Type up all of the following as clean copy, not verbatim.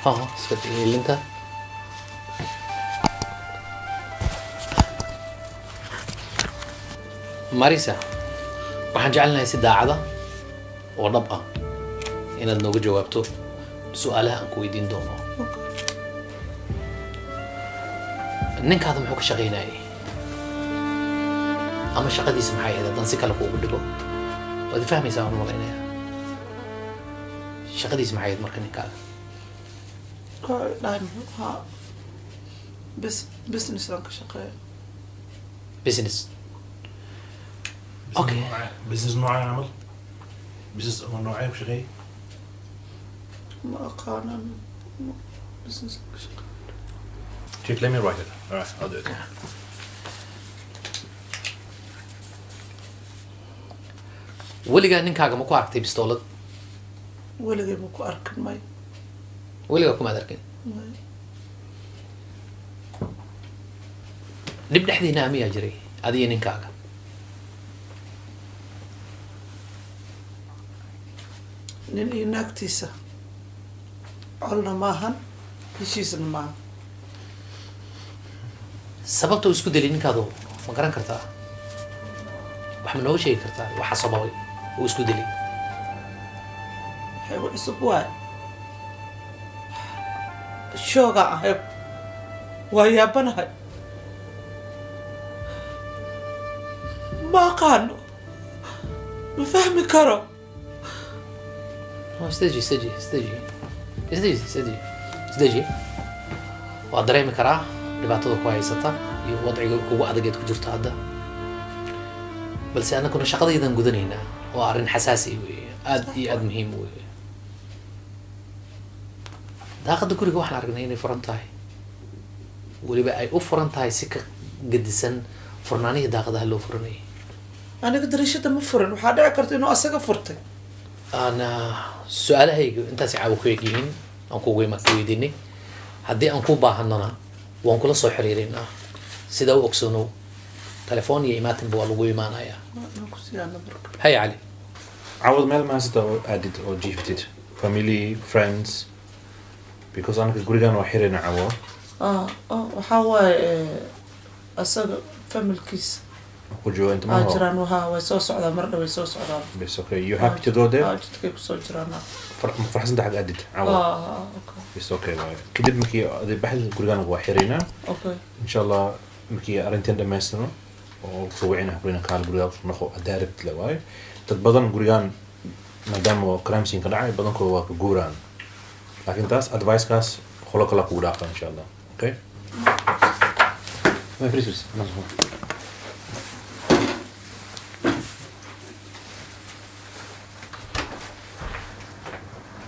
ها اسكت ايه اللي انت ماريسا waxaan jecelnahay si daacada oo dhab ah inaad nooga jawaabto su'aalaha aan ku weydiin doono ninkaada muxuu ka shaqaynayay ama shaqadiisa maxay ahayd haddaan si kale kuugu dhigo waad fahmaysaa waan malaynayaa shaqadiisa maxay ahayd marka ninkaaga business aan ka shaqeeyo business اوكي بزنس نوعي عمل بزنس نوعي بشغي ما أقانا business aan ka shaqeeyo Chief, let me write it. All right, I'll do it. weligaa ninkaaga ma ku aragtay bistoolad weligay ma ku arkin may weligaa kumaad arkin dhib dhexdiina miyaa jiray adiyo ninkaaga nin iyo naagtiisa colna maahan heshiisna maahan sababta uu isku dilay ninkaadu ma garan kartaa wax ma nooga sheegi kartaa waxa sababay uu isku dilay waxay u cusub waay shooga ahayb waa yaabanahay ma aqaano ma fahmi karo isdeji waa dareemi karaa dhibaatada ku haysata iyo wadciga kugu adageed ku jirto hadda balse annaguna shaqadaydan gudanaynaa waa arrin xasaasi weeye aad iyo aad muhiim weeye daaqada guriga waxaan aragnay inay furan tahay weliba ay u furan tahay si ka gedisan furnaanihii daaqadaha loo furanayay aniga dariishada ma furin waxaa dhici karta inuu asaga furtay أنا سؤال هيك أنت سعوا كويجين أنكو ويما كويديني هدي أنكو باهننا وأنكو لصو حريرنا سيدو أكسونو تلفوني إيماتن بوالو ويمانا يا هاي علي عوض مال ما ستو added or gifted family friends because أنا كقولي وحيرنا عوض waxaa waaye asaga familkiisa وجو أنت ما هو jiraan wahaa way soo socdaan mar dhow way soo socdaan بس okay you happy to go there jidkay kusoo jiraan فرحت أنت حق added عوض okay بس okay كده مكي هذا بحث قولي وحيرنا okay إن شاء الله مكي أرنتين دم يسنو وسوينا قولنا كان قولي نخو أدارت لواي تتبضن قولي ما دام كرامسين كدعي بدن كوا كجوران لكن تاس advice كاس خلق الله كودا إن شاء الله okay ما فريسوس نصفه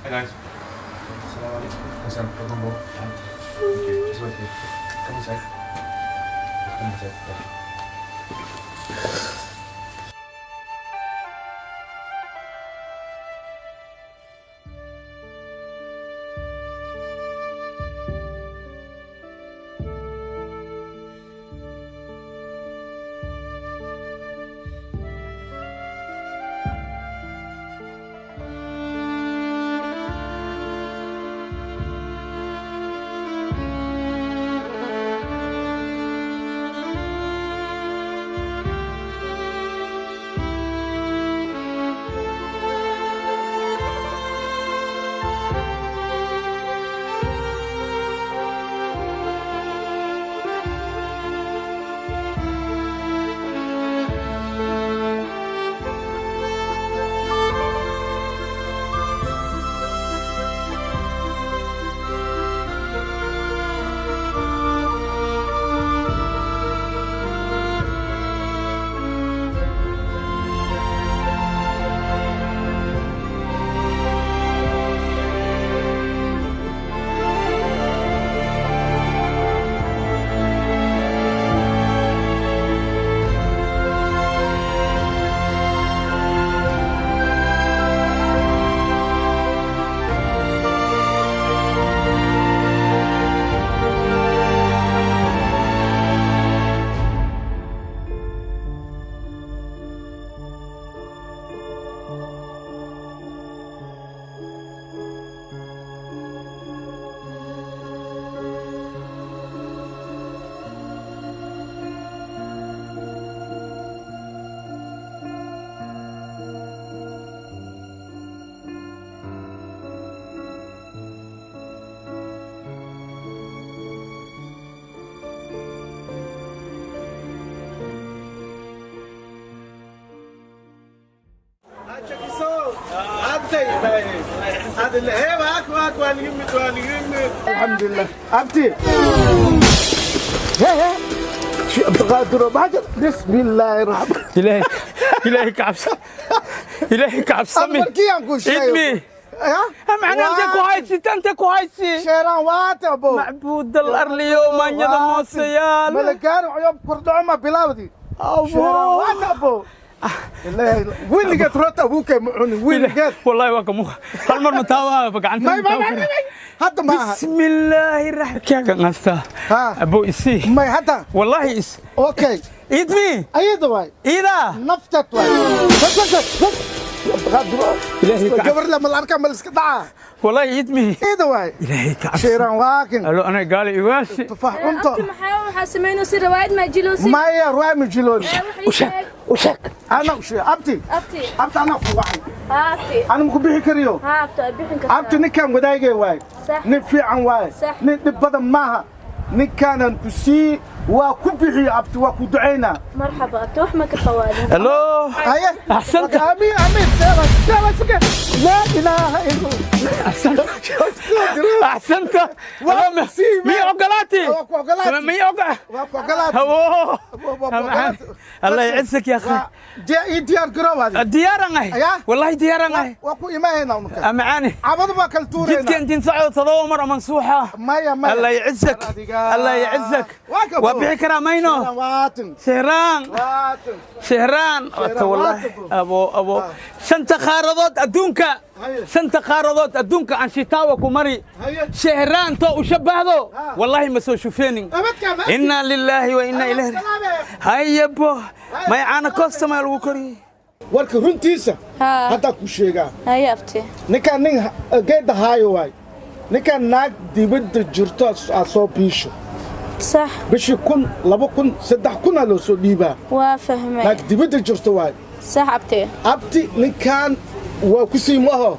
Hey guys. Assalamualaikum. Listen, welcome back. Thank you. Just wait here. Come inside. Come inside. أبتي هذا اللي هي واك واليمي الحمد لله أبتي هي شو بغادر بعد بسم الله الرحمن إلهي كعبس إلهي كعبس أمر كي أنقول شيء إدمي معنى أنت كويسي شيران وات أبو معبود الأرض يوم أن يضم السيال ملكان عيوب كردعما بلاودي شيران وات أبو وين اللي قد رحت أبوك معوني وين اللي قد والله واكم هالمر متاوى فقعنت هذا ما بسم الله الرحمن كيف قصة أبو إسي ما هذا والله إس أوكي إدمي أي دواي إذا نفتت واي بس إلهي كعب قبر لما الأركان ملسك دعاء والله إدمي إيه دواي إلهي كعب شيران واكن قالوا أنا قال إيواسي تفاح أنت حاسمينه سير روايد ما جلوسي ما هي رواية من جلوني وشك أنا وشي أبتي أنا في واحد هاتي أنا مكبيه كريو هاتي أبيحن كسر أبتي نكان ودايجي واي صح. نفي عن واي صح. نبضل معها نكان نتسي وكبيه أبتي وكدعينا مرحبا أبتوح ما كطوالي ألو هيا أحسنت. أمين سيرا سكة لا إله إلا الله أحسنت مي عقلاتي مي عقلاتي أوه الله يعزك يا أخي ديار قرو هذه ديارنا والله ديارنا وكو إما هنا ونكا أمعاني عبد ما كالتورينا جدك أنت نصعد تضومر منصوحة ما الله يعزك الله يعزك وبيع كرامينو شهران والله أبو سنت خارضات أدونك عن شتاوى كمري شهران تو وشبهه والله ما سو شوفيني إنا لله وإنا إليه هيا بو ما يعانا كوستا ما الوكري warka runtiisa hadda ku sheegaa هيا أبتي ninkaan nin geeda haayo waay ninkaan naag dibadda jirto aad soo biisho صح bishii 1000 2000 3000 loo soo dhiibaa وافهمي naag dibadda jirto waay صح أبتي abti ninkaan waa ku sii maho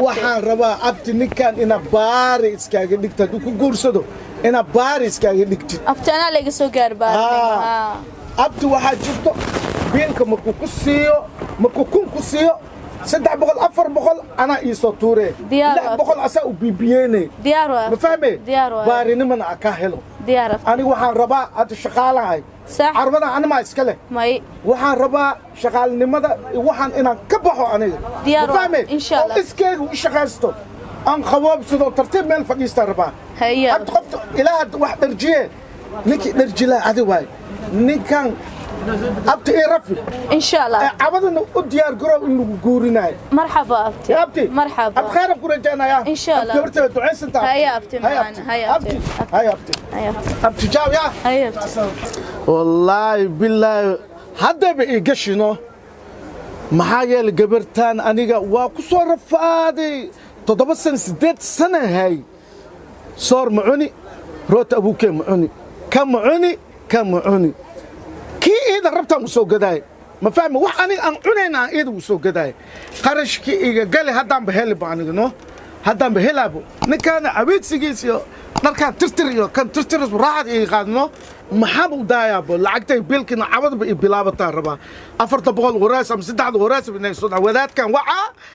waxaan rabaa abti ninkaan ina baari iskaaga dhigta hadduu ku guursado ina baari iskaaga dhigtid أبتي أنا اللي قصو قاربار abti waxaa jirto biilka markuu ku siiyo markuu 1000 ku siiyo 300 400 anaa iisoo tuuree 600 asaa u biibiyeenay ديار ma fahmee ديار baarinimana a ka helo ديار aniga waxaan rabaa hadda shaqaalahay صح carwada animaa iska leh ماي waxaan rabaa shaqaalnimada waxaan inaan ka baxo aniga Diyaar ma fahmee in sha Allah. oo iskeygu u shaqaysto aan qaboobsado tartiib meel fadhiistaan rabaa هيا hadda qofta ilaaha wax dharjiye ninkii dharjilaa adi waay ninkan abti ii rafi إن شاء الله cabadana u diyaar garow in lagu guurinayo مرحبا أبتي abti مرحبا ab khayr ku rajaynaya إن شاء الله. gabarteeda ducaysantaa هيا أبتي معنا هيا أبتي هيا abti هيا أبتي abti jaaw yaa هيا أبتي wallaahi bilaahi haddaba ii gashino maxaa yeelay gabartaan aniga waa ku soo rafaaday 7 sano 8 sano hay soor ma cuni roota abuukee ma cuni ka ma cuni kii iida rabtaan u soo gadaay ma fahmi wax aniga aan cunayna aan iida u soo gadaay qarashkii iga gali haddaanba heliba aniga no haddaanba helaabo ninkaana cabeedsigiis iyo dharkaan tirtir iyo kan tirtiris raaxad ii qaadno maxaa u daayaabo lacagtay biilkina cabadba ii bilaabataan rabaa 400 waraas ama 300 waraas inay soo wadaadkan waxa